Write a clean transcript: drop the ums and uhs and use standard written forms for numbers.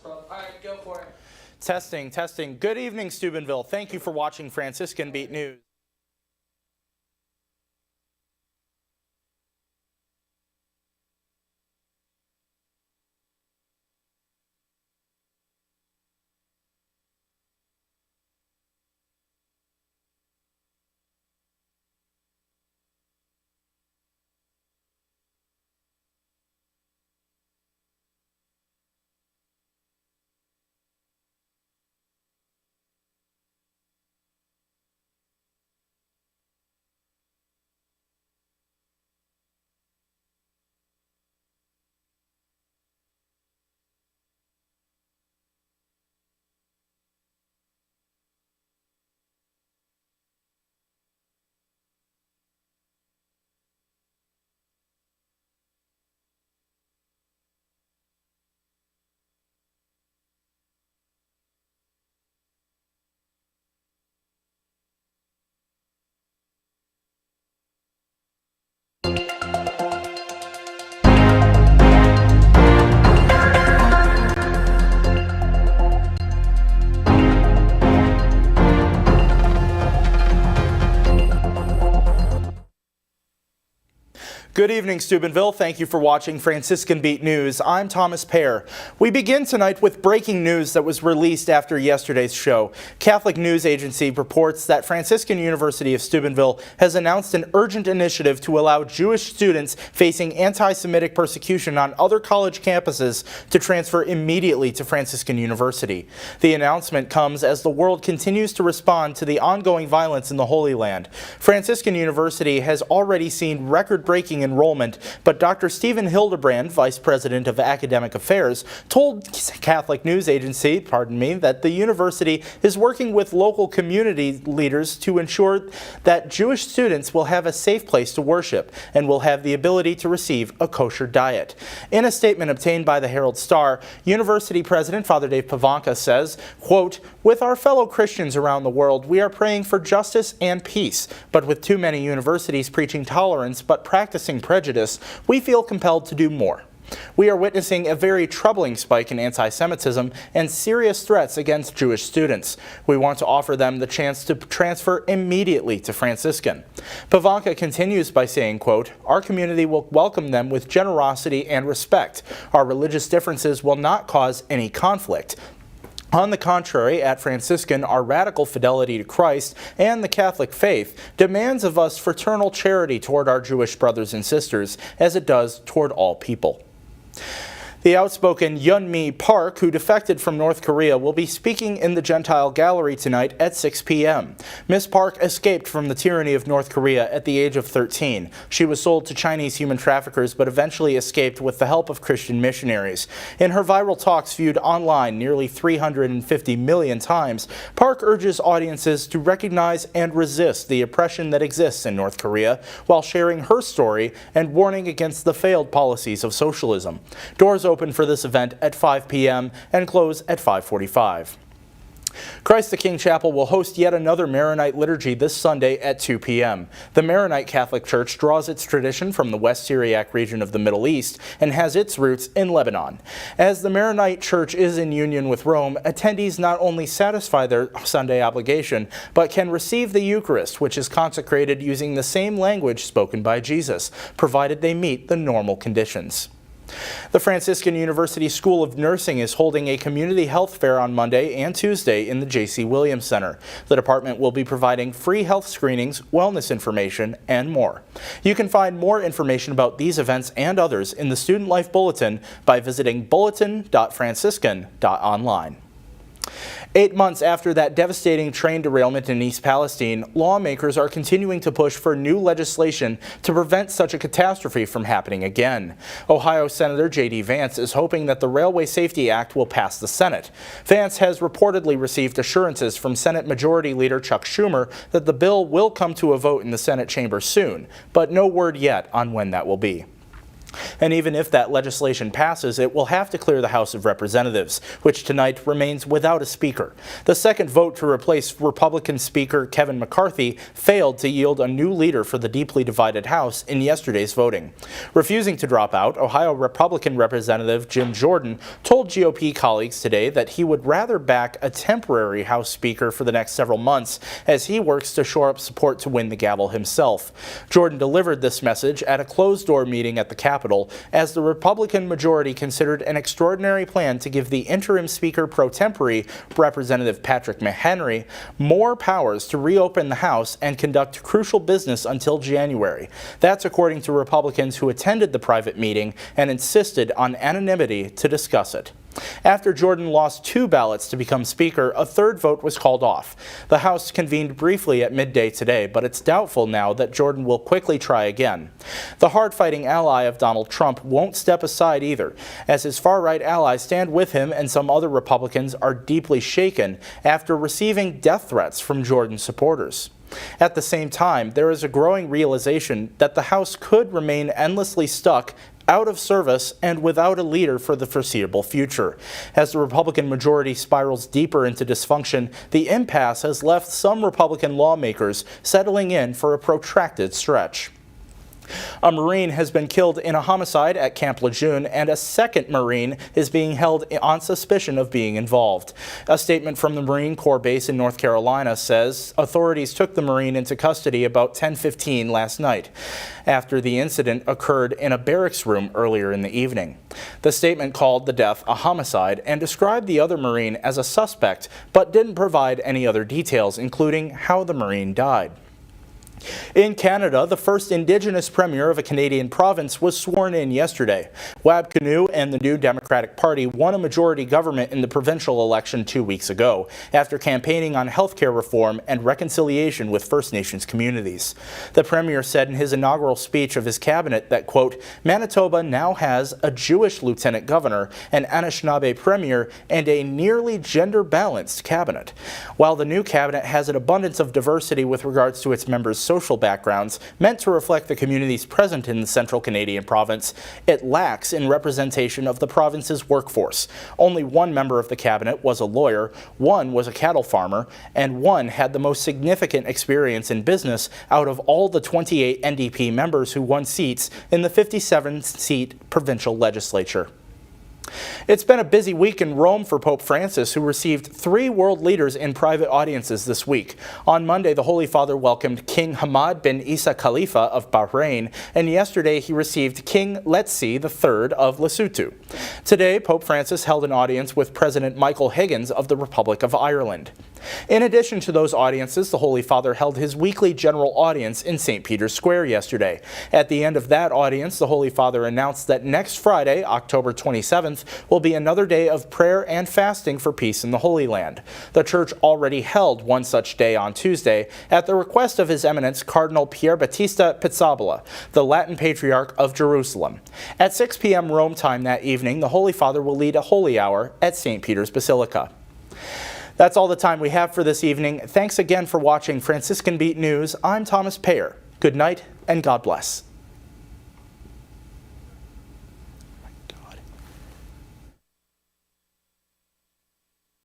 All right, go for it. Testing, testing. Good evening, Steubenville. Thank you for watching Franciscan Beat News. Good evening, Steubenville. Thank you for watching Franciscan Beat News. I'm Thomas Pear. We begin tonight with breaking news that was released after yesterday's show. Catholic News Agency reports that Franciscan University of Steubenville has announced an urgent initiative to allow Jewish students facing anti-Semitic persecution on other college campuses to transfer immediately to Franciscan University. The announcement comes as the world continues to respond to the ongoing violence in the Holy Land. Franciscan University has already seen record-breaking enrollment, but Dr. Stephen Hildebrand, Vice President of Academic Affairs, told Catholic News Agency, that the university is working with local community leaders to ensure that Jewish students will have a safe place to worship and will have the ability to receive a kosher diet. In a statement obtained by the Herald Star, University President Father Dave Pavanka says, quote, "With our fellow Christians around the world, we are praying for justice and peace, but with too many universities preaching tolerance but practicing prejudice, we feel compelled to do more. We are witnessing a very troubling spike in anti-Semitism and serious threats against Jewish students. We want to offer them the chance to transfer immediately to Franciscan." Pavanka continues by saying, quote, "Our community will welcome them with generosity and respect. Our religious differences will not cause any conflict. On the contrary, at Franciscan, our radical fidelity to Christ and the Catholic faith demands of us fraternal charity toward our Jewish brothers and sisters, as it does toward all people." The outspoken Yeonmi Park, who defected from North Korea, will be speaking in the Gentile Gallery tonight at 6 p.m. Ms. Park escaped from the tyranny of North Korea at the age of 13. She was sold to Chinese human traffickers but eventually escaped with the help of Christian missionaries. In her viral talks viewed online nearly 350 million times, Park urges audiences to recognize and resist the oppression that exists in North Korea while sharing her story and warning against the failed policies of socialism. Doors open for this event at 5 p.m. and close at 5:45. Christ the King Chapel will host yet another Maronite liturgy this Sunday at 2 p.m. The Maronite Catholic Church draws its tradition from the West Syriac region of the Middle East and has its roots in Lebanon. As the Maronite Church is in union with Rome, attendees not only satisfy their Sunday obligation, but can receive the Eucharist, which is consecrated using the same language spoken by Jesus, provided they meet the normal conditions. The Franciscan University School of Nursing is holding a community health fair on Monday and Tuesday in the J.C. Williams Center. The department will be providing free health screenings, wellness information, and more. You can find more information about these events and others in the Student Life Bulletin by visiting bulletin.franciscan.online. 8 months after that devastating train derailment in East Palestine, lawmakers are continuing to push for new legislation to prevent such a catastrophe from happening again. Ohio Senator J.D. Vance is hoping that the Railway Safety Act will pass the Senate. Vance has reportedly received assurances from Senate Majority Leader Chuck Schumer that the bill will come to a vote in the Senate chamber soon, but no word yet on when that will be. And even if that legislation passes, it will have to clear the House of Representatives, which tonight remains without a speaker. The second vote to replace Republican Speaker Kevin McCarthy failed to yield a new leader for the deeply divided House in yesterday's voting. Refusing to drop out, Ohio Republican Representative Jim Jordan told GOP colleagues today that he would rather back a temporary House Speaker for the next several months as he works to shore up support to win the gavel himself. Jordan delivered this message at a closed-door meeting at the Capitol as the Republican majority considered an extraordinary plan to give the interim Speaker pro tempore, Representative Patrick McHenry, more powers to reopen the House and conduct crucial business until January. That's according to Republicans who attended the private meeting and insisted on anonymity to discuss it. After Jordan lost 2 ballots to become Speaker, a third vote was called off. The House convened briefly at midday today, but it's doubtful now that Jordan will quickly try again. The hard-fighting ally of Donald Trump won't step aside either, as his far-right allies stand with him and some other Republicans are deeply shaken after receiving death threats from Jordan's supporters. At the same time, there is a growing realization that the House could remain endlessly stuck out of service and without a leader for the foreseeable future. As the Republican majority spirals deeper into dysfunction, the impasse has left some Republican lawmakers settling in for a protracted stretch. A Marine has been killed in a homicide at Camp Lejeune, and a second Marine is being held on suspicion of being involved. A statement from the Marine Corps base in North Carolina says authorities took the Marine into custody about 10:15 last night, after the incident occurred in a barracks room earlier in the evening. The statement called the death a homicide and described the other Marine as a suspect, but didn't provide any other details, including how the Marine died. In Canada, the first Indigenous Premier of a Canadian province was sworn in yesterday. Wab Kinew and the New Democratic Party won a majority government in the provincial election 2 weeks ago, after campaigning on healthcare reform and reconciliation with First Nations communities. The Premier said in his inaugural speech of his cabinet that, quote, Manitoba now has a Jewish Lieutenant Governor, an Anishinaabe Premier, and a nearly gender-balanced cabinet. While the new cabinet has an abundance of diversity with regards to its members' social backgrounds, meant to reflect the communities present in the central Canadian province, it lacks in representation of the province's workforce. Only one member of the cabinet was a lawyer, one was a cattle farmer, and one had the most significant experience in business out of all the 28 NDP members who won seats in the 57-seat provincial legislature. It's been a busy week in Rome for Pope Francis, who received 3 world leaders in private audiences this week. On Monday, the Holy Father welcomed King Hamad bin Isa Khalifa of Bahrain, and yesterday he received King Letsi III of Lesotho. Today, Pope Francis held an audience with President Michael Higgins of the Republic of Ireland. In addition to those audiences, the Holy Father held his weekly general audience in St. Peter's Square yesterday. At the end of that audience, the Holy Father announced that next Friday, October 27th, will be another day of prayer and fasting for peace in the Holy Land. The Church already held one such day on Tuesday at the request of His Eminence Cardinal Pier Battista Pizzaballa, the Latin Patriarch of Jerusalem. At 6 p.m. Rome time that evening, the Holy Father will lead a holy hour at St. Peter's Basilica. That's all the time we have for this evening. Thanks again for watching Franciscan Beat News. I'm Thomas Payer. Good night and God bless.